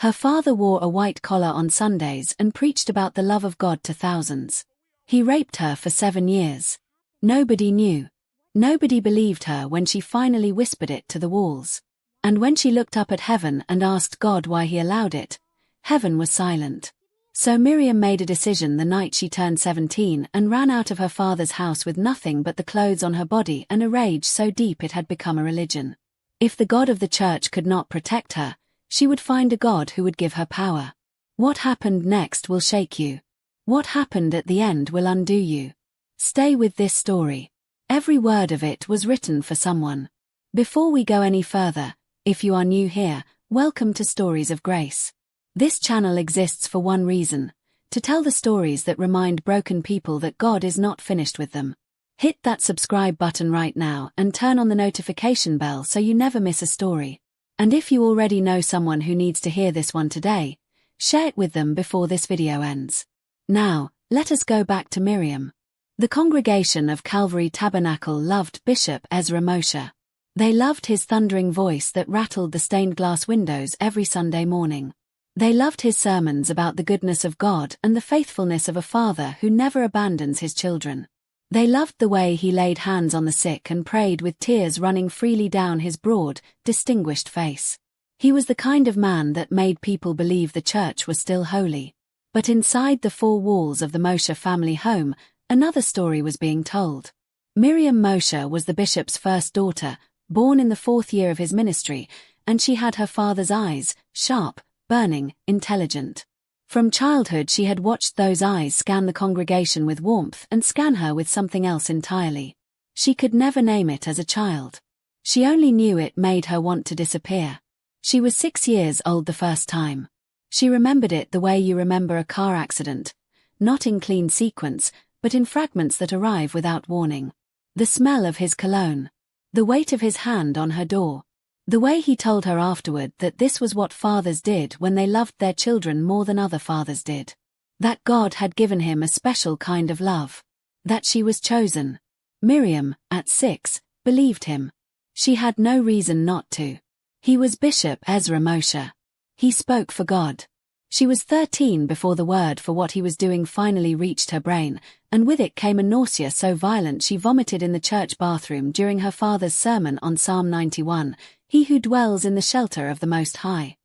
Her father wore a white collar on Sundays and preached about the love of God to thousands. He raped her for 7 years. Nobody knew. Nobody believed her when she finally whispered it to the walls. And when she looked up at heaven and asked God why he allowed it, heaven was silent. So Miriam made a decision the night she turned 17 and ran out of her father's house with nothing but the clothes on her body and a rage so deep it had become a religion. If the God of the church could not protect her, she would find a God who would give her power. What happened next will shake you. What happened at the end will undo you. Stay with this story. Every word of it was written for someone. Before we go any further, if you are new here, welcome to Stories of Grace. This channel exists for one reason: to tell the stories that remind broken people that God is not finished with them. Hit that subscribe button right now and turn on the notification bell so you never miss a story. And if you already know someone who needs to hear this one today, share it with them before this video ends. Now, let us go back to Miriam. The congregation of Calvary Tabernacle loved Bishop Ezra Moshe. They loved his thundering voice that rattled the stained glass windows every Sunday morning. They loved his sermons about the goodness of God and the faithfulness of a father who never abandons his children. They loved the way he laid hands on the sick and prayed with tears running freely down his broad, distinguished face. He was the kind of man that made people believe the church was still holy. But inside the 4 walls of the Moshe family home, another story was being told. Miriam Moshe was the bishop's first daughter, born in the 4th year of his ministry, and she had her father's eyes, sharp, burning, intelligent. From childhood she had watched those eyes scan the congregation with warmth and scan her with something else entirely. She could never name it as a child. She only knew it made her want to disappear. She was 6 years old the first time. She remembered it the way you remember a car accident, not in clean sequence, but in fragments that arrive without warning. The smell of his cologne. The weight of his hand on her door. The way he told her afterward that this was what fathers did when they loved their children more than other fathers did. That God had given him a special kind of love. That she was chosen. Miriam, at 6, believed him. She had no reason not to. He was Bishop Ezra Moshe. He spoke for God. She was 13 before the word for what he was doing finally reached her brain, and with it came a nausea so violent she vomited in the church bathroom during her father's sermon on Psalm 91, "He who dwells in the shelter of the Most High."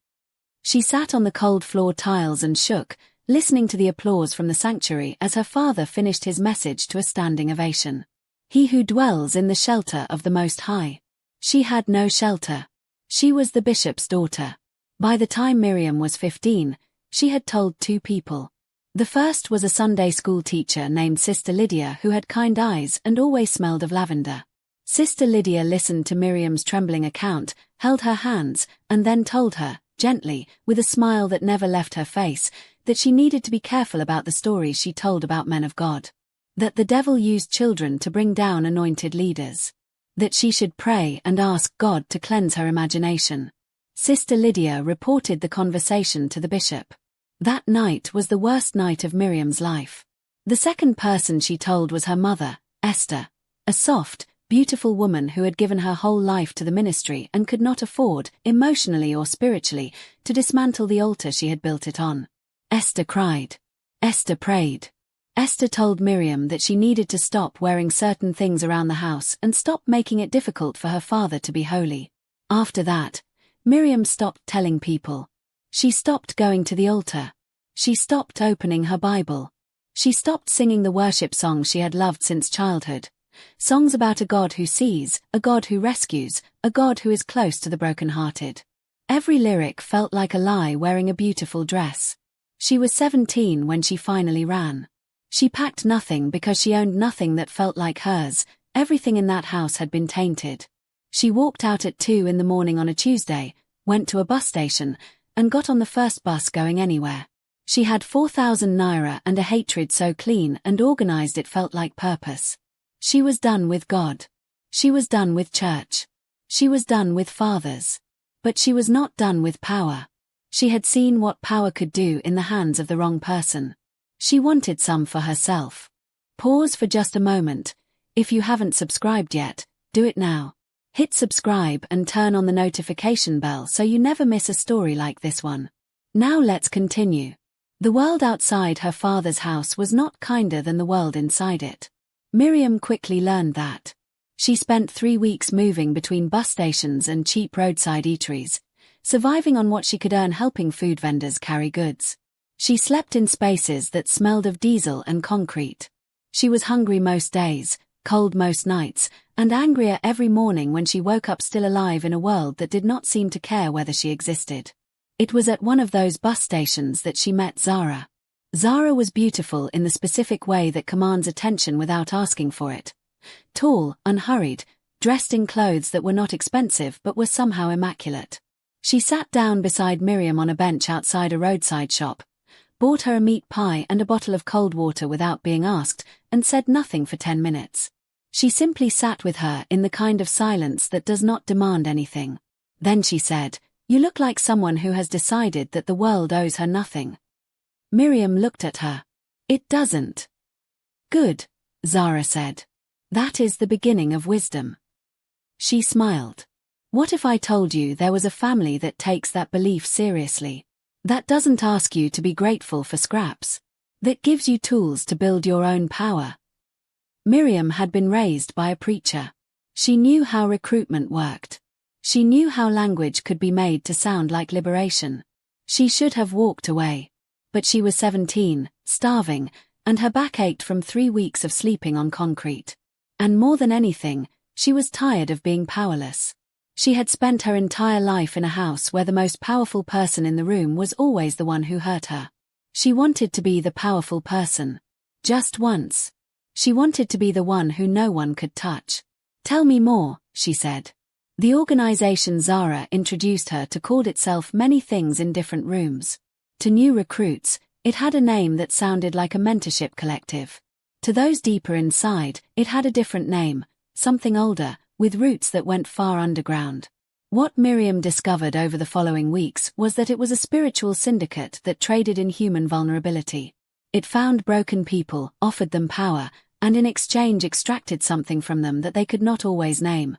She sat on the cold floor tiles and shook, listening to the applause from the sanctuary as her father finished his message to a standing ovation. He who dwells in the shelter of the Most High. She had no shelter. She was the bishop's daughter. By the time Miriam was 15, she had told 2 people. The first was a Sunday school teacher named Sister Lydia who had kind eyes and always smelled of lavender. Sister Lydia listened to Miriam's trembling account, held her hands, and then told her, gently, with a smile that never left her face, that she needed to be careful about the stories she told about men of God. That the devil used children to bring down anointed leaders. That she should pray and ask God to cleanse her imagination. Sister Lydia reported the conversation to the bishop. That night was the worst night of Miriam's life. The second person she told was her mother, Esther, a soft, beautiful woman who had given her whole life to the ministry and could not afford, emotionally or spiritually, to dismantle the altar she had built it on. Esther cried. Esther prayed. Esther told Miriam that she needed to stop wearing certain things around the house and stop making it difficult for her father to be holy. After that, Miriam stopped telling people. She stopped going to the altar. She stopped opening her Bible. She stopped singing the worship songs she had loved since childhood. Songs about a God who sees, a God who rescues, a God who is close to the brokenhearted. Every lyric felt like a lie wearing a beautiful dress. She was 17 when she finally ran. She packed nothing because she owned nothing that felt like hers. Everything in that house had been tainted. She walked out at 2 in the morning on a Tuesday, went to a bus station, and got on the first bus going anywhere. She had 4,000 naira and a hatred so clean and organized it felt like purpose. She was done with God. She was done with church. She was done with fathers. But she was not done with power. She had seen what power could do in the hands of the wrong person. She wanted some for herself. Pause for just a moment. If you haven't subscribed yet, do it now. Hit subscribe and turn on the notification bell so you never miss a story like this one. Now let's continue. The world outside her father's house was not kinder than the world inside it. Miriam quickly learned that. She spent 3 weeks moving between bus stations and cheap roadside eateries, surviving on what she could earn helping food vendors carry goods. She slept in spaces that smelled of diesel and concrete. She was hungry most days, cold most nights, and angrier every morning when she woke up still alive in a world that did not seem to care whether she existed. It was at one of those bus stations that she met Zara. Zara was beautiful in the specific way that commands attention without asking for it. Tall, unhurried, dressed in clothes that were not expensive but were somehow immaculate. She sat down beside Miriam on a bench outside a roadside shop, bought her a meat pie and a bottle of cold water without being asked, and said nothing for 10 minutes. She simply sat with her in the kind of silence that does not demand anything. Then she said, "You look like someone who has decided that the world owes her nothing." Miriam looked at her. "It doesn't." "Good," Zara said. "That is the beginning of wisdom." She smiled. "What if I told you there was a family that takes that belief seriously? That doesn't ask you to be grateful for scraps. That gives you tools to build your own power." Miriam had been raised by a preacher. She knew how recruitment worked. She knew how language could be made to sound like liberation. She should have walked away. But she was 17, starving, and her back ached from 3 weeks of sleeping on concrete. And more than anything, she was tired of being powerless. She had spent her entire life in a house where the most powerful person in the room was always the one who hurt her. She wanted to be the powerful person. Just once. She wanted to be the one who no one could touch. "Tell me more," she said. The organization Zara introduced her to called itself many things in different rooms. To new recruits, it had a name that sounded like a mentorship collective. To those deeper inside, it had a different name, something older, with roots that went far underground. What Miriam discovered over the following weeks was that it was a spiritual syndicate that traded in human vulnerability. It found broken people, offered them power, and in exchange extracted something from them that they could not always name.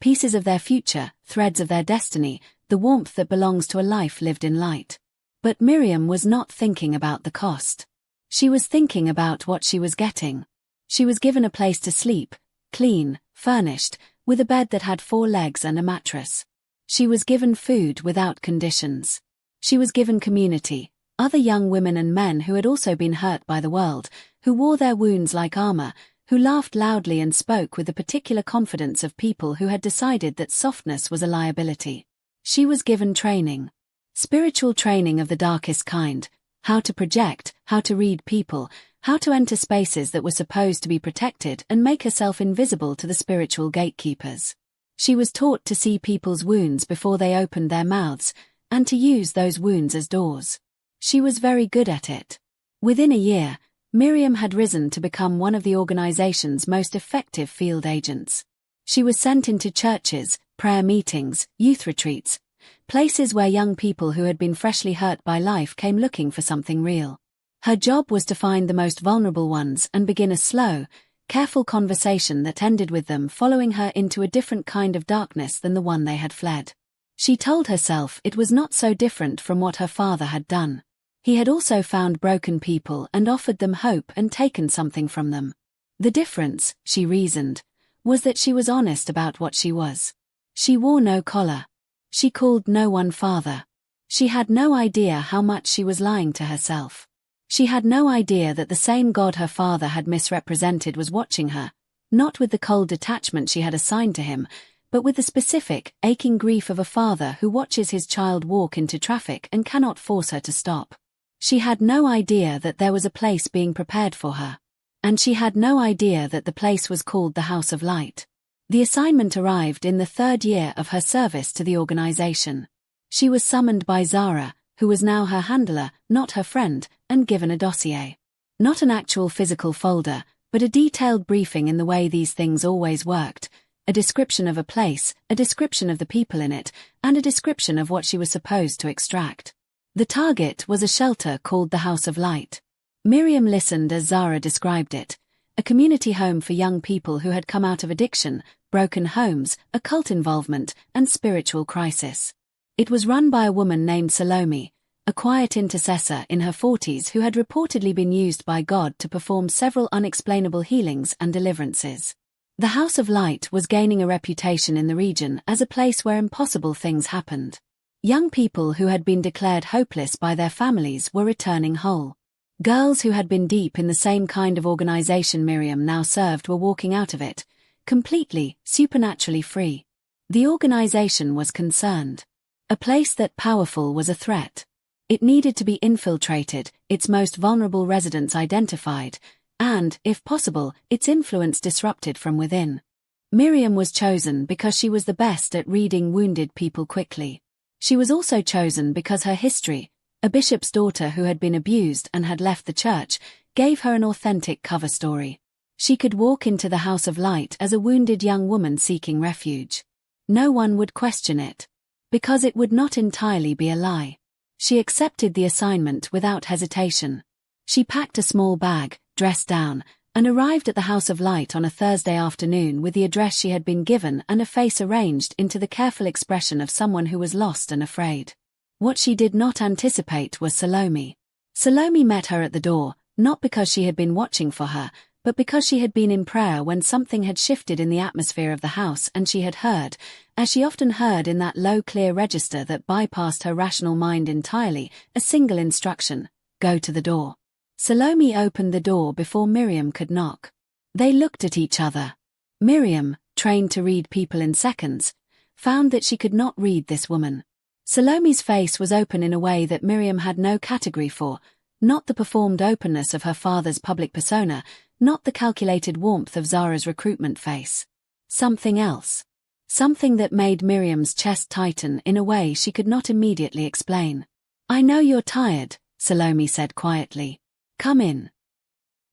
Pieces of their future, threads of their destiny, the warmth that belongs to a life lived in light. But Miriam was not thinking about the cost. She was thinking about what she was getting. She was given a place to sleep, clean, furnished, with a bed that had 4 legs and a mattress. She was given food without conditions. She was given community, other young women and men who had also been hurt by the world, who wore their wounds like armor, who laughed loudly and spoke with the particular confidence of people who had decided that softness was a liability. She was given training. Spiritual training of the darkest kind, how to project, how to read people, how to enter spaces that were supposed to be protected and make herself invisible to the spiritual gatekeepers. She was taught to see people's wounds before they opened their mouths, and to use those wounds as doors. She was very good at it. Within a year, Miriam had risen to become one of the organization's most effective field agents. She was sent into churches, prayer meetings, youth retreats, places where young people who had been freshly hurt by life came looking for something real. Her job was to find the most vulnerable ones and begin a slow, careful conversation that ended with them following her into a different kind of darkness than the one they had fled. She told herself it was not so different from what her father had done. He had also found broken people and offered them hope and taken something from them. The difference, she reasoned, was that she was honest about what she was. She wore no collar. She called no one father. She had no idea how much she was lying to herself. She had no idea that the same God her father had misrepresented was watching her, not with the cold detachment she had assigned to him, but with the specific, aching grief of a father who watches his child walk into traffic and cannot force her to stop. She had no idea that there was a place being prepared for her. And she had no idea that the place was called the House of Light. The assignment arrived in the 3rd year of her service to the organization. She was summoned by Zara, who was now her handler, not her friend, and given a dossier. Not an actual physical folder, but a detailed briefing in the way these things always worked, a description of a place, a description of the people in it, and a description of what she was supposed to extract. The target was a shelter called the House of Light. Miriam listened as Zara described it, a community home for young people who had come out of addiction, broken homes, occult involvement, and spiritual crisis. It was run by a woman named Salome, a quiet intercessor in her 40s who had reportedly been used by God to perform several unexplainable healings and deliverances. The House of Light was gaining a reputation in the region as a place where impossible things happened. Young people who had been declared hopeless by their families were returning whole. Girls who had been deep in the same kind of organization Miriam now served were walking out of it, completely, supernaturally free. The organization was concerned. A place that powerful was a threat. It needed to be infiltrated, its most vulnerable residents identified, and, if possible, its influence disrupted from within. Miriam was chosen because she was the best at reading wounded people quickly. She was also chosen because her history, a bishop's daughter who had been abused and had left the church, gave her an authentic cover story. She could walk into the House of Light as a wounded young woman seeking refuge. No one would question it. Because it would not entirely be a lie. She accepted the assignment without hesitation. She packed a small bag, dressed down, and arrived at the House of Light on a Thursday afternoon with the address she had been given and a face arranged into the careful expression of someone who was lost and afraid. What she did not anticipate was Salome. Salome met her at the door, not because she had been watching for her, but because she had been in prayer when something had shifted in the atmosphere of the house and she had heard, as she often heard in that low clear register that bypassed her rational mind entirely, a single instruction: go to the door. Salome opened the door before Miriam could knock. They looked at each other. Miriam, trained to read people in seconds, found that she could not read this woman. Salome's face was open in a way that Miriam had no category for, not the performed openness of her father's public persona, not the calculated warmth of Zara's recruitment face. Something else. Something that made Miriam's chest tighten in a way she could not immediately explain. I know you're tired, Salome said quietly. Come in.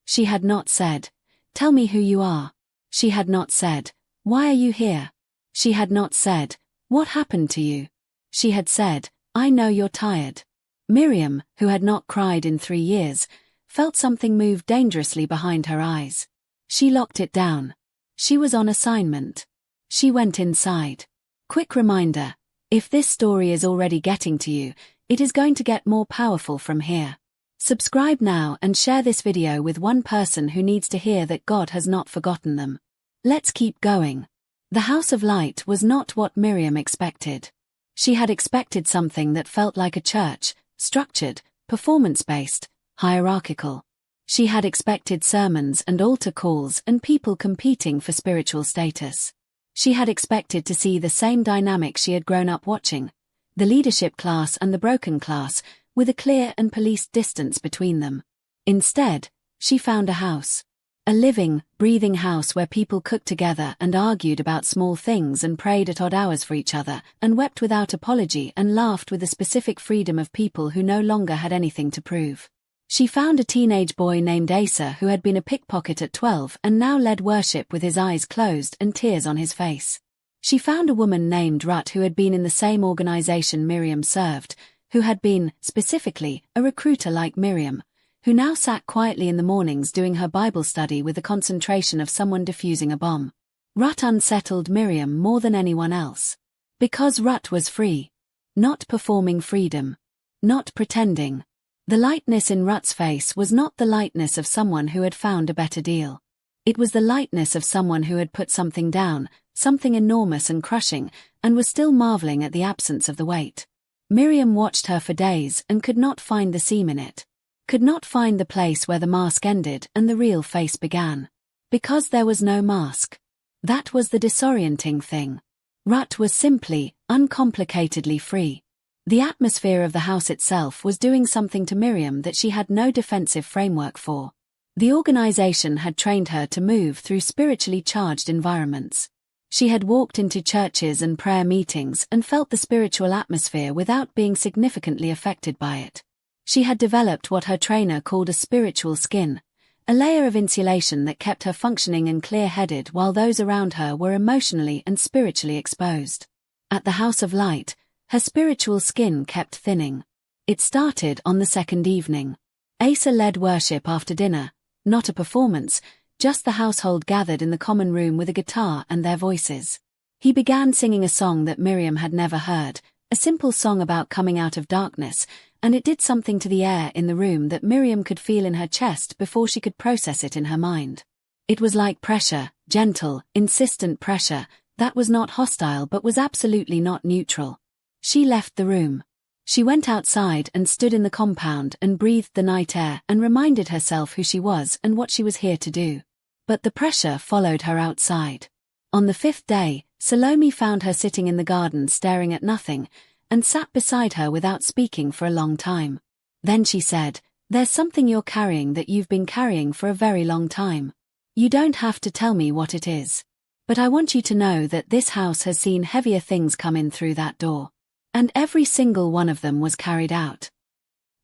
She had not said, tell me who you are. She had not said, why are you here? She had not said, what happened to you? She had said, I know you're tired. Miriam, who had not cried in 3 years, felt something move dangerously behind her eyes. She locked it down. She was on assignment. She went inside. Quick reminder, if this story is already getting to you, it is going to get more powerful from here. Subscribe now and share this video with one person who needs to hear that God has not forgotten them. Let's keep going. The House of Light was not what Miriam expected. She had expected something that felt like a church, structured, performance-based, hierarchical. She had expected sermons and altar calls and people competing for spiritual status. She had expected to see the same dynamic she had grown up watching, the leadership class and the broken class, with a clear and policed distance between them. Instead, she found a house. A living, breathing house where people cooked together and argued about small things and prayed at odd hours for each other, and wept without apology and laughed with the specific freedom of people who no longer had anything to prove. She found a teenage boy named Asa who had been a pickpocket at 12 and now led worship with his eyes closed and tears on his face. She found a woman named Ruth who had been in the same organization Miriam served, who had been, specifically, a recruiter like Miriam, who now sat quietly in the mornings doing her Bible study with the concentration of someone defusing a bomb. Ruth unsettled Miriam more than anyone else. Because Ruth was free. Not performing freedom. Not pretending. The lightness in Ruth's face was not the lightness of someone who had found a better deal. It was the lightness of someone who had put something down, something enormous and crushing, and was still marveling at the absence of the weight. Miriam watched her for days and could not find the seam in it. Could not find the place where the mask ended and the real face began. Because there was no mask. That was the disorienting thing. Ruth was simply, uncomplicatedly free. The atmosphere of the house itself was doing something to Miriam that she had no defensive framework for. The organization had trained her to move through spiritually charged environments. She had walked into churches and prayer meetings and felt the spiritual atmosphere without being significantly affected by it. She had developed what her trainer called a spiritual skin, a layer of insulation that kept her functioning and clear-headed while those around her were emotionally and spiritually exposed. At the House of Light, her spiritual skin kept thinning. It started on the second evening. Asa led worship after dinner, not a performance, just the household gathered in the common room with a guitar and their voices. He began singing a song that Miriam had never heard, A simple song about coming out of darkness, and it did something to the air in the room that Miriam could feel in her chest before she could process it in her mind. It was like pressure, gentle, insistent pressure, that was not hostile but was absolutely not neutral. She left the room. She went outside and stood in the compound and breathed the night air and reminded herself who she was and what she was here to do. But the pressure followed her outside. On the 5th day, Salome found her sitting in the garden staring at nothing, and sat beside her without speaking for a long time. Then she said, "There's something you're carrying that you've been carrying for a very long time. You don't have to tell me what it is. But I want you to know that this house has seen heavier things come in through that door. And every single one of them was carried out."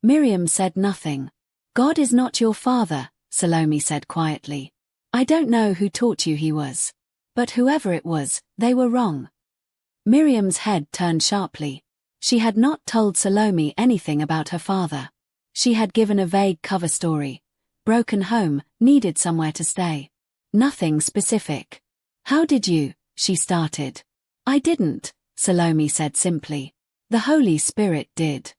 Miriam said nothing. "God is not your father," Salome said quietly. "I don't know who taught you he was. But whoever it was, they were wrong." Miriam's head turned sharply. She had not told Salome anything about her father. She had given a vague cover story. Broken home, needed somewhere to stay. Nothing specific. "How did you?" she started. "I didn't," Salome said simply. "The Holy Spirit did."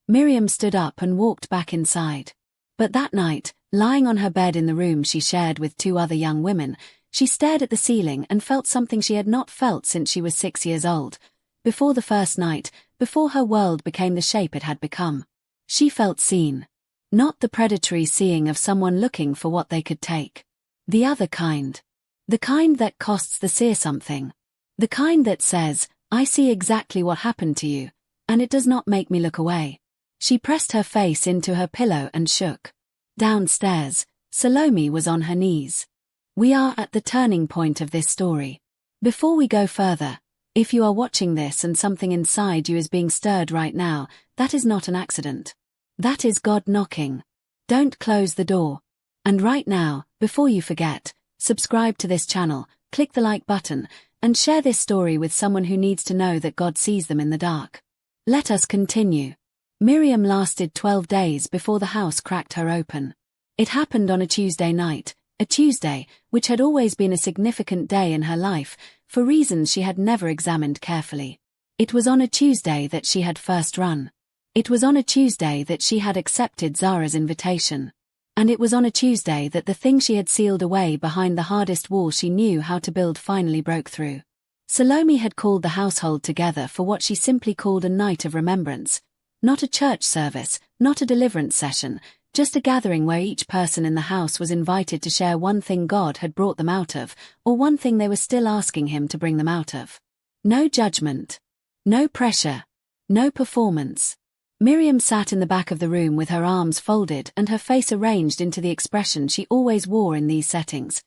Miriam stood up and walked back inside. But that night, lying on her bed in the room she shared with 2 other young women, she stared at the ceiling and felt something she had not felt since she was 6 years old. Before the first night, before her world became the shape it had become. She felt seen. Not the predatory seeing of someone looking for what they could take. The other kind. The kind that costs the seer something. The kind that says, "I see exactly what happened to you, and it does not make me look away." She pressed her face into her pillow and shook. Downstairs, Salome was on her knees. We are at the turning point of this story. Before we go further, if you are watching this and something inside you is being stirred right now, that is not an accident. That is God knocking. Don't close the door. And right now, before you forget, subscribe to this channel, click the like button, and share this story with someone who needs to know that God sees them in the dark. Let us continue. Miriam lasted 12 days before the house cracked her open. It happened on a Tuesday night, a Tuesday, which had always been a significant day in her life, for reasons she had never examined carefully. It was on a Tuesday that she had first run. It was on a Tuesday that she had accepted Zara's invitation. And it was on a Tuesday that the thing she had sealed away behind the hardest wall she knew how to build finally broke through. Salome had called the household together for what she simply called a night of remembrance. Not a church service, not a deliverance session, just a gathering where each person in the house was invited to share one thing God had brought them out of, or one thing they were still asking Him to bring them out of. No judgment. No pressure. No performance. Miriam sat in the back of the room with her arms folded and her face arranged into the expression she always wore in these settings.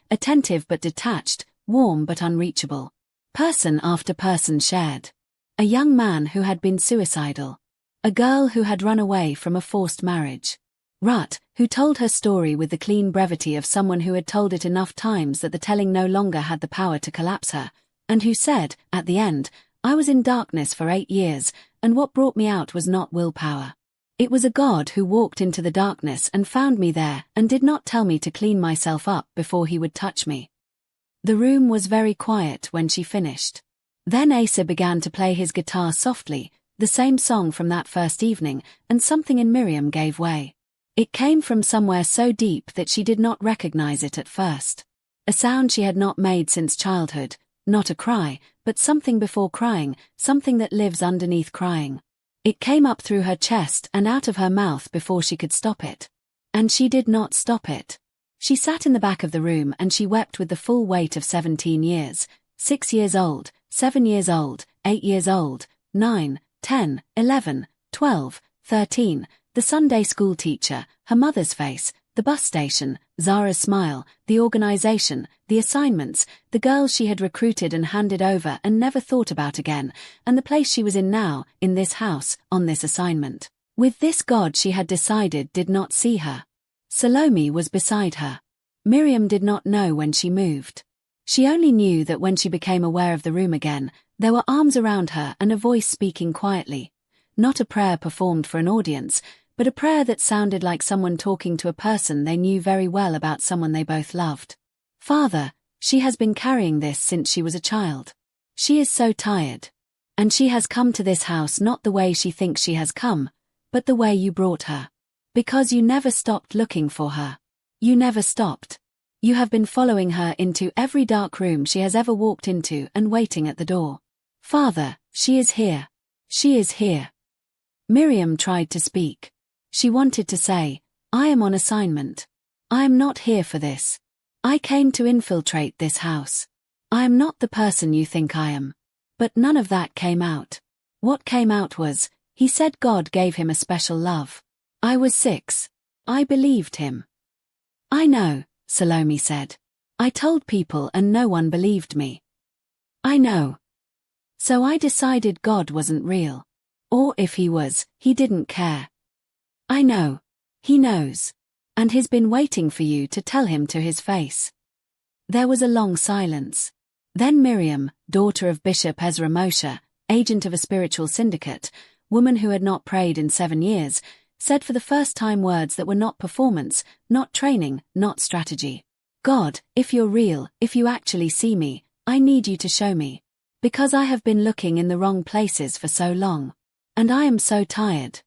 Attentive but detached, warm but unreachable. Person after person shared. A young man who had been suicidal. A girl who had run away from a forced marriage. Rut, who told her story with the clean brevity of someone who had told it enough times that the telling no longer had the power to collapse her, and who said, at the end, "I was in darkness for 8 years, and what brought me out was not willpower. It was a God who walked into the darkness and found me there and did not tell me to clean myself up before He would touch me." The room was very quiet when she finished. Then Asa began to play his guitar softly, the same song from that first evening, and something in Miriam gave way. It came from somewhere so deep that she did not recognize it at first. A sound she had not made since childhood, not a cry, but something before crying, something that lives underneath crying. It came up through her chest and out of her mouth before she could stop it. And she did not stop it. She sat in the back of the room and she wept with the full weight of 17 years, 6 years old, 7 years old, 8 years old, 9, 10, 11, 12, 13, the Sunday school teacher, her mother's face, the bus station, Zara's smile, the organization, the assignments, the girls she had recruited and handed over and never thought about again, and the place she was in now, in this house, on this assignment. With this God she had decided did not see her. Salome was beside her. Miriam did not know when she moved. She only knew that when she became aware of the room again, there were arms around her and a voice speaking quietly. Not a prayer performed for an audience, but a prayer that sounded like someone talking to a person they knew very well about someone they both loved. "Father, she has been carrying this since she was a child. She is so tired. And she has come to this house not the way she thinks she has come, but the way you brought her. Because you never stopped looking for her. You never stopped. You have been following her into every dark room she has ever walked into and waiting at the door. Father, she is here. She is here. Miriam tried to speak. She wanted to say, I am on assignment. I am not here for this. I came to infiltrate this house. I am not the person you think I am. But none of that came out. What came out was, he said God gave him a special love. I was 6. I believed him. I know, Salome said. I told people and no one believed me. I know. So I decided God wasn't real. Or if he was, he didn't care. I know. He knows. And he's been waiting for you to tell him to his face. There was a long silence. Then Miriam, daughter of Bishop Ezra Moshe, agent of a spiritual syndicate, woman who had not prayed in 7 years, said for the first time words that were not performance, not training, not strategy. God, if you're real, if you actually see me, I need you to show me. Because I have been looking in the wrong places for so long. And I am so tired.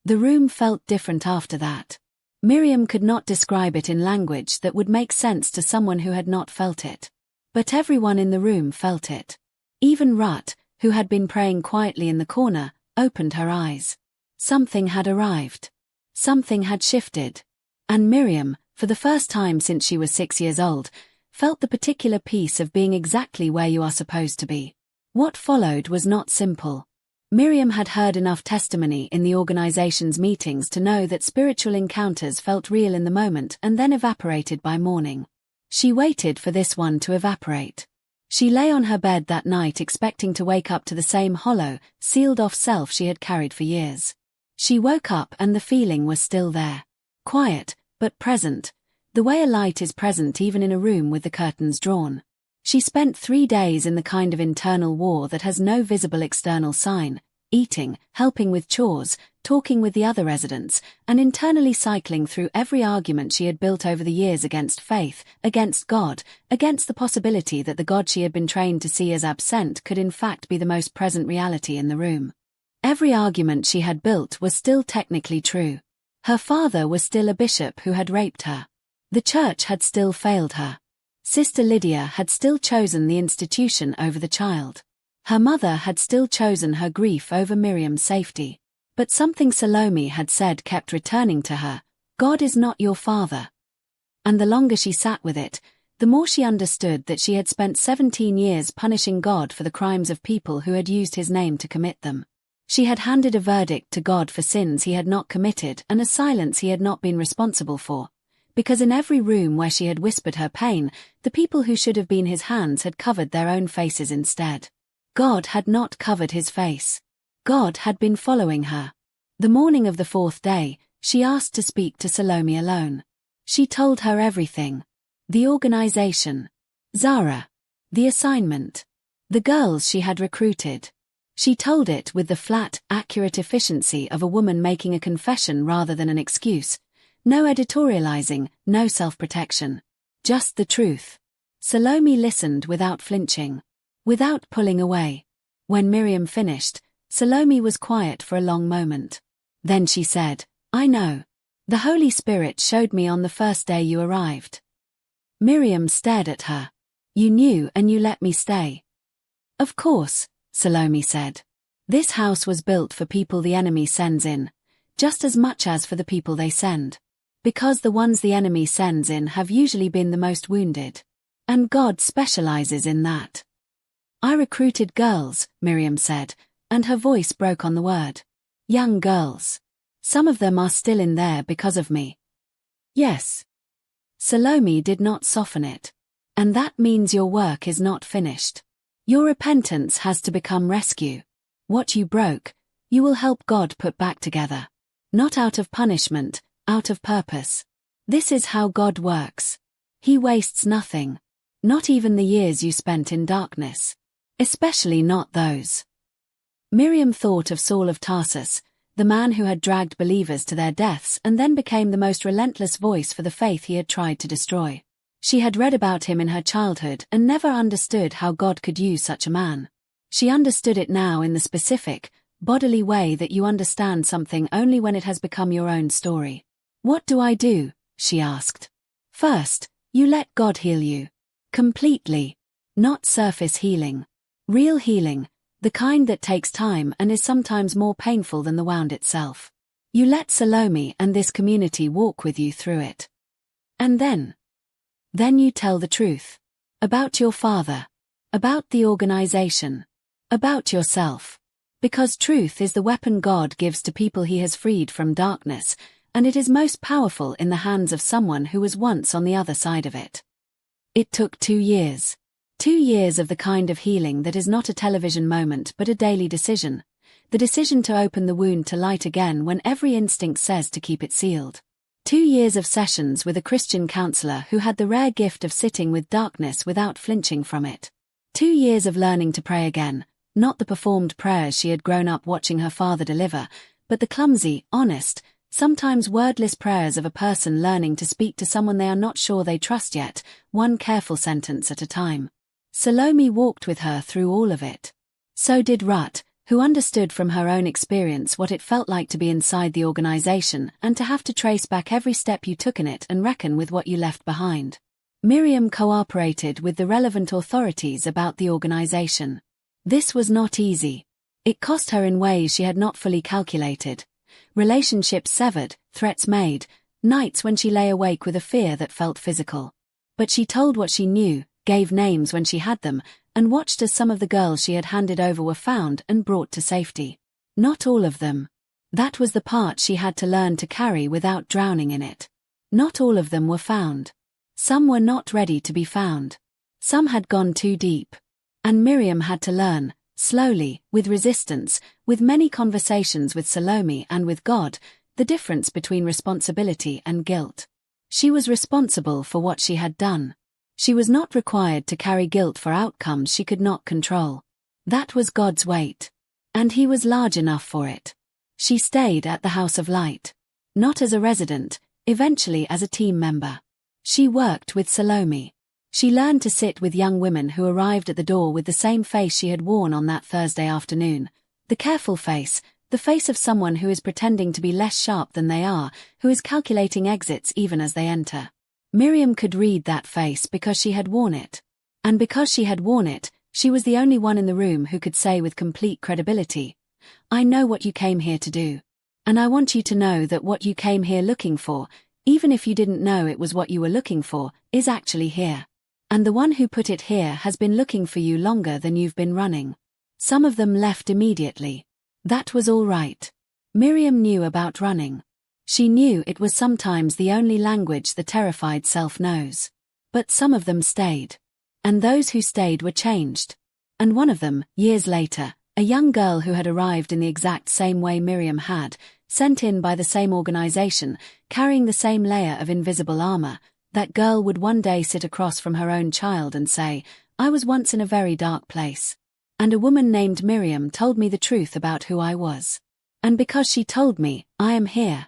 The room felt different after that. Miriam could not describe it in language that would make sense to someone who had not felt it. But everyone in the room felt it. Even Rut, who had been praying quietly in the corner, opened her eyes. Something had arrived. Something had shifted. And Miriam, for the first time since she was 6 years old, felt the particular peace of being exactly where you are supposed to be. What followed was not simple. Miriam had heard enough testimony in the organization's meetings to know that spiritual encounters felt real in the moment and then evaporated by morning. She waited for this one to evaporate. She lay on her bed that night expecting to wake up to the same hollow, sealed-off self she had carried for years. She woke up and the feeling was still there. Quiet, but present, the way a light is present even in a room with the curtains drawn. She spent 3 days in the kind of internal war that has no visible external sign, eating, helping with chores, talking with the other residents, and internally cycling through every argument she had built over the years against faith, against God, against the possibility that the God she had been trained to see as absent could in fact be the most present reality in the room. Every argument she had built was still technically true. Her father was still a bishop who had raped her. The church had still failed her. Sister Lydia had still chosen the institution over the child. Her mother had still chosen her grief over Miriam's safety. But something Salome had said kept returning to her, God is not your father. And the longer she sat with it, the more she understood that she had spent 17 years punishing God for the crimes of people who had used his name to commit them. She had handed a verdict to God for sins he had not committed and a silence he had not been responsible for. Because in every room where she had whispered her pain, the people who should have been his hands had covered their own faces instead. God had not covered his face. God had been following her. The morning of the 4th day, she asked to speak to Salome alone. She told her everything. The organization. Zara. The assignment. The girls she had recruited. She told it with the flat, accurate efficiency of a woman making a confession rather than an excuse. No editorializing, no self-protection. Just the truth. Salome listened without flinching. Without pulling away. When Miriam finished, Salome was quiet for a long moment. Then she said, I know. The Holy Spirit showed me on the first day you arrived. Miriam stared at her. You knew and you let me stay. Of course, Salome said. This house was built for people the enemy sends in, just as much as for the people they send. Because the ones the enemy sends in have usually been the most wounded. And God specializes in that. I recruited girls, Miriam said, and her voice broke on the word. Young girls. Some of them are still in there because of me. Yes. Salome did not soften it. And that means your work is not finished. Your repentance has to become rescue. What you broke, you will help God put back together. Not out of punishment, out of purpose. This is how God works. He wastes nothing. Not even the years you spent in darkness. Especially not those. Miriam thought of Saul of Tarsus, the man who had dragged believers to their deaths and then became the most relentless voice for the faith he had tried to destroy. She had read about him in her childhood and never understood how God could use such a man. She understood it now in the specific, bodily way that you understand something only when it has become your own story. "What do I do?" she asked. "First, you let God heal you. Completely. Not surface healing. Real healing, the kind that takes time and is sometimes more painful than the wound itself. You let Salome and this community walk with you through it. And then you tell the truth. About your father. About the organization. About yourself. Because truth is the weapon God gives to people he has freed from darkness, and it is most powerful in the hands of someone who was once on the other side of it. It took 2 years. 2 years of the kind of healing that is not a television moment but a daily decision. The decision to open the wound to light again when every instinct says to keep it sealed. 2 years of sessions with a Christian counselor who had the rare gift of sitting with darkness without flinching from it. 2 years of learning to pray again, not the performed prayers she had grown up watching her father deliver, but the clumsy, honest, sometimes wordless prayers of a person learning to speak to someone they are not sure they trust yet, one careful sentence at a time. Salome walked with her through all of it. So did Ruth, who understood from her own experience what it felt like to be inside the organization and to have to trace back every step you took in it and reckon with what you left behind. Miriam cooperated with the relevant authorities about the organization. This was not easy. It cost her in ways she had not fully calculated. Relationships severed, threats made, nights when she lay awake with a fear that felt physical. But she told what she knew, gave names when she had them, and watched as some of the girls she had handed over were found and brought to safety. Not all of them. That was the part she had to learn to carry without drowning in it. Not all of them were found. Some were not ready to be found. Some had gone too deep. And Miriam had to learn, slowly, with resistance, with many conversations with Salome and with God, the difference between responsibility and guilt. She was responsible for what she had done. She was not required to carry guilt for outcomes she could not control. That was God's weight. And he was large enough for it. She stayed at the House of Light. Not as a resident, eventually as a team member. She worked with Salome. She learned to sit with young women who arrived at the door with the same face she had worn on that Thursday afternoon. The careful face, the face of someone who is pretending to be less sharp than they are, who is calculating exits even as they enter. Miriam could read that face because she had worn it. And because she had worn it, she was the only one in the room who could say with complete credibility, "I know what you came here to do. And I want you to know that what you came here looking for, even if you didn't know it was what you were looking for, is actually here. And the one who put it here has been looking for you longer than you've been running." Some of them left immediately. That was all right. Miriam knew about running. She knew it was sometimes the only language the terrified self knows. But some of them stayed. And those who stayed were changed. And one of them, years later, a young girl who had arrived in the exact same way Miriam had, sent in by the same organization, carrying the same layer of invisible armor, that girl would one day sit across from her own child and say, "I was once in a very dark place. And a woman named Miriam told me the truth about who I was. And because she told me, I am here."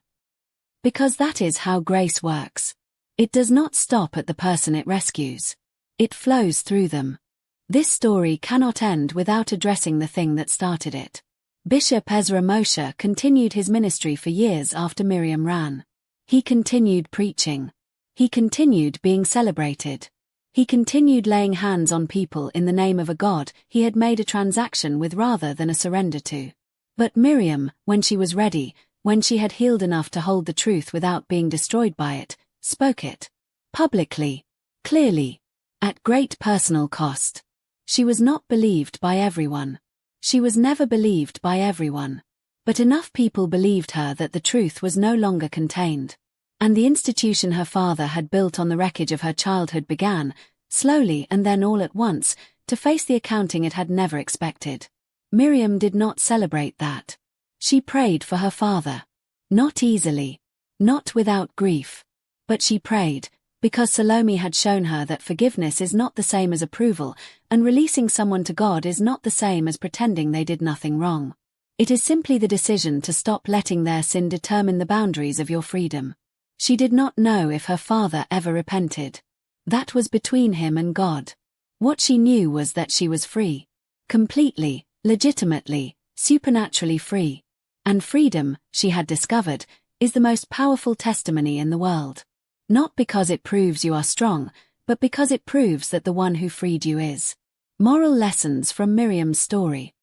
Because that is how grace works. It does not stop at the person it rescues. It flows through them. This story cannot end without addressing the thing that started it. Bishop Ezra Moshe continued his ministry for years after Miriam ran. He continued preaching. He continued being celebrated. He continued laying hands on people in the name of a God he had made a transaction with rather than a surrender to. But Miriam, when she was ready, when she had healed enough to hold the truth without being destroyed by it, spoke it. Publicly. Clearly. At great personal cost. She was not believed by everyone. She was never believed by everyone. But enough people believed her that the truth was no longer contained. And the institution her father had built on the wreckage of her childhood began, slowly and then all at once, to face the accounting it had never expected. Miriam did not celebrate that. She prayed for her father. Not easily. Not without grief. But she prayed, because Salome had shown her that forgiveness is not the same as approval, and releasing someone to God is not the same as pretending they did nothing wrong. It is simply the decision to stop letting their sin determine the boundaries of your freedom. She did not know if her father ever repented. That was between him and God. What she knew was that she was free. Completely, legitimately, supernaturally free. And freedom, she had discovered, is the most powerful testimony in the world. Not because it proves you are strong, but because it proves that the one who freed you is. Moral lessons from Miriam's story.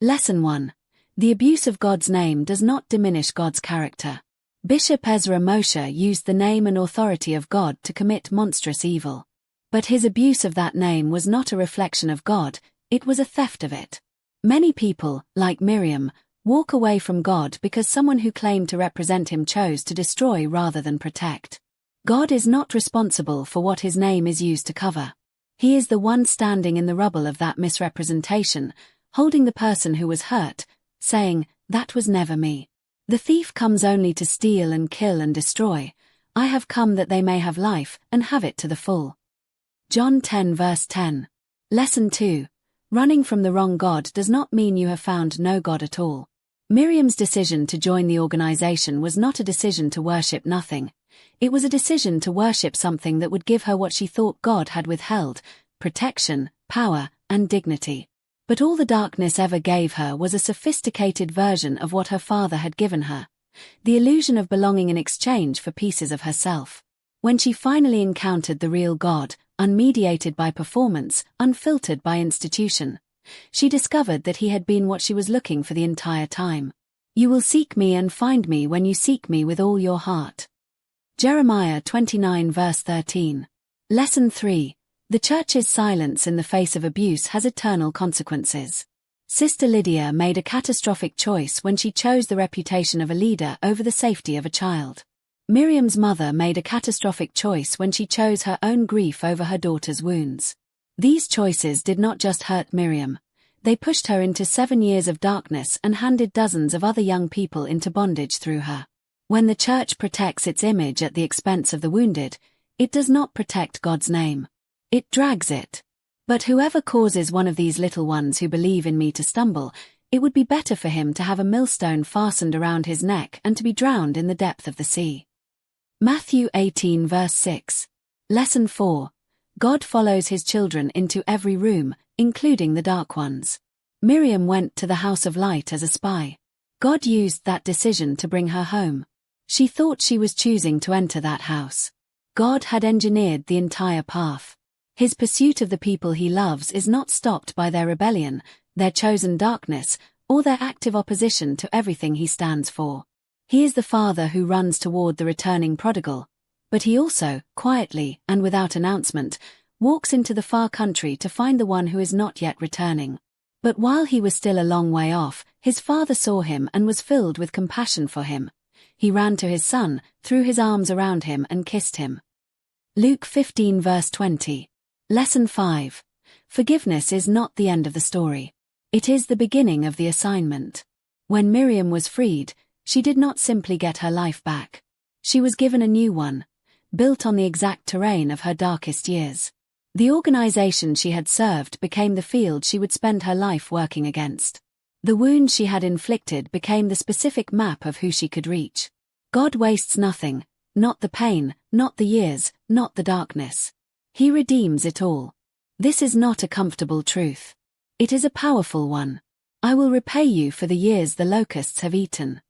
Lesson 1. The abuse of God's name does not diminish God's character. Bishop Ezra Moshe used the name and authority of God to commit monstrous evil. But his abuse of that name was not a reflection of God, it was a theft of it. Many people, like Miriam, walk away from God because someone who claimed to represent him chose to destroy rather than protect. God is not responsible for what his name is used to cover. He is the one standing in the rubble of that misrepresentation, holding the person who was hurt, saying, "That was never me. The thief comes only to steal and kill and destroy. I have come that they may have life and have it to the full." John 10 verse 10. Lesson 2. Running from the wrong God does not mean you have found no God at all. Miriam's decision to join the organization was not a decision to worship nothing. It was a decision to worship something that would give her what she thought God had withheld: protection, power, and dignity. But all the darkness ever gave her was a sophisticated version of what her father had given her: the illusion of belonging in exchange for pieces of herself. When she finally encountered the real God, unmediated by performance, unfiltered by institution, she discovered that he had been what she was looking for the entire time. You will seek me and find me when you seek me with all your heart. Jeremiah 29 verse 13. Lesson 3. The church's silence in the face of abuse has eternal consequences. Sister Lydia made a catastrophic choice when she chose the reputation of a leader over the safety of a child. Miriam's mother made a catastrophic choice when she chose her own grief over her daughter's wounds. These choices did not just hurt Miriam. They pushed her into 7 years of darkness and handed dozens of other young people into bondage through her. When the church protects its image at the expense of the wounded, it does not protect God's name. It drags it. But whoever causes one of these little ones who believe in me to stumble, it would be better for him to have a millstone fastened around his neck and to be drowned in the depth of the sea. Matthew 18 verse 6. Lesson 4. God follows his children into every room, including the dark ones. Miriam went to the house of light as a spy. God used that decision to bring her home. She thought she was choosing to enter that house. God had engineered the entire path. His pursuit of the people he loves is not stopped by their rebellion, their chosen darkness, or their active opposition to everything he stands for. He is the father who runs toward the returning prodigal, but he also, quietly and without announcement, walks into the far country to find the one who is not yet returning. But while he was still a long way off, his father saw him and was filled with compassion for him. He ran to his son, threw his arms around him and kissed him. Luke 15 verse 20. Lesson 5. Forgiveness is not the end of the story. It is the beginning of the assignment. When Miriam was freed, she did not simply get her life back. She was given a new one, built on the exact terrain of her darkest years. The organization she had served became the field she would spend her life working against. The wound she had inflicted became the specific map of who she could reach. God wastes nothing, not the pain, not the years, not the darkness. He redeems it all. This is not a comfortable truth. It is a powerful one. I will repay you for the years the locusts have eaten.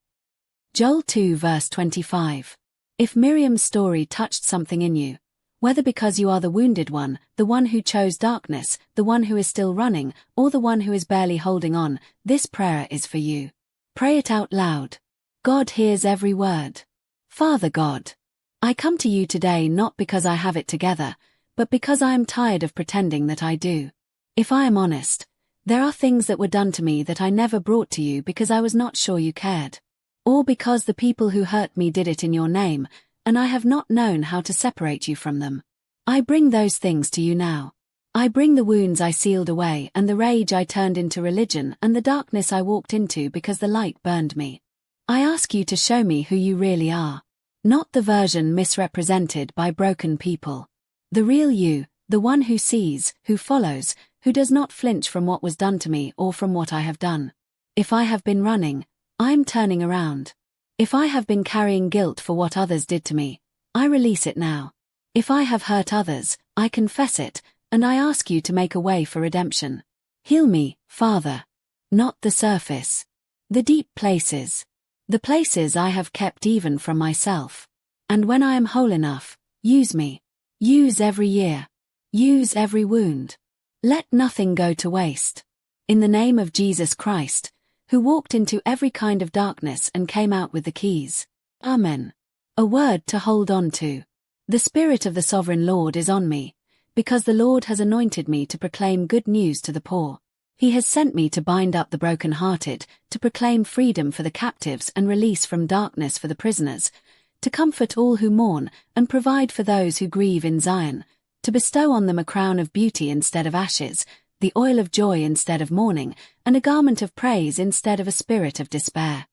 Joel 2 verse 25. If Miriam's story touched something in you, whether because you are the wounded one, the one who chose darkness, the one who is still running, or the one who is barely holding on, this prayer is for you. Pray it out loud. God hears every word. Father God, I come to you today not because I have it together, but because I am tired of pretending that I do. If I am honest, there are things that were done to me that I never brought to you because I was not sure you cared. Or because the people who hurt me did it in your name, and I have not known how to separate you from them. I bring those things to you now. I bring the wounds I sealed away and the rage I turned into religion and the darkness I walked into because the light burned me. I ask you to show me who you really are. Not the version misrepresented by broken people. The real you, the one who sees, who follows, who does not flinch from what was done to me or from what I have done. If I have been running, I am turning around. If I have been carrying guilt for what others did to me, I release it now. If I have hurt others, I confess it, and I ask you to make a way for redemption. Heal me, Father. Not the surface. The deep places. The places I have kept even from myself. And when I am whole enough, use me. Use every year. Use every wound. Let nothing go to waste. In the name of Jesus Christ, who walked into every kind of darkness and came out with the keys. Amen. A word to hold on to. The Spirit of the Sovereign Lord is on me, because the Lord has anointed me to proclaim good news to the poor. He has sent me to bind up the brokenhearted, to proclaim freedom for the captives and release from darkness for the prisoners, to comfort all who mourn and provide for those who grieve in Zion, to bestow on them a crown of beauty instead of ashes, the oil of joy instead of mourning, and a garment of praise instead of a spirit of despair.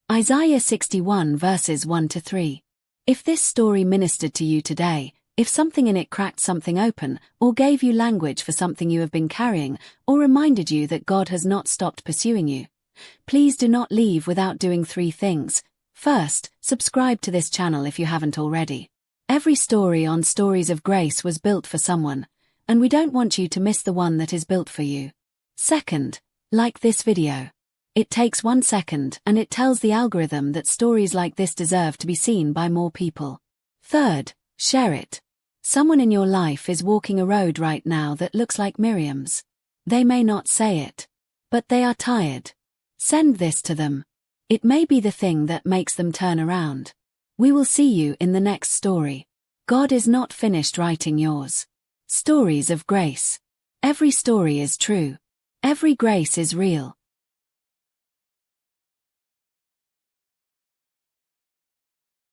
Isaiah 61 verses 1-3. If this story ministered to you today, if something in it cracked something open, or gave you language for something you have been carrying, or reminded you that God has not stopped pursuing you, please do not leave without doing 3 things. First, subscribe to this channel if you haven't already. Every story on Stories of Grace was built for someone, and we don't want you to miss the one that is built for you. Second, like this video. It takes 1 second and it tells the algorithm that stories like this deserve to be seen by more people. Third, share it. Someone in your life is walking a road right now that looks like Miriam's. They may not say it, but they are tired. Send this to them. It may be the thing that makes them turn around. We will see you in the next story. God is not finished writing yours. Stories of Grace. Every story is true. Every grace is real.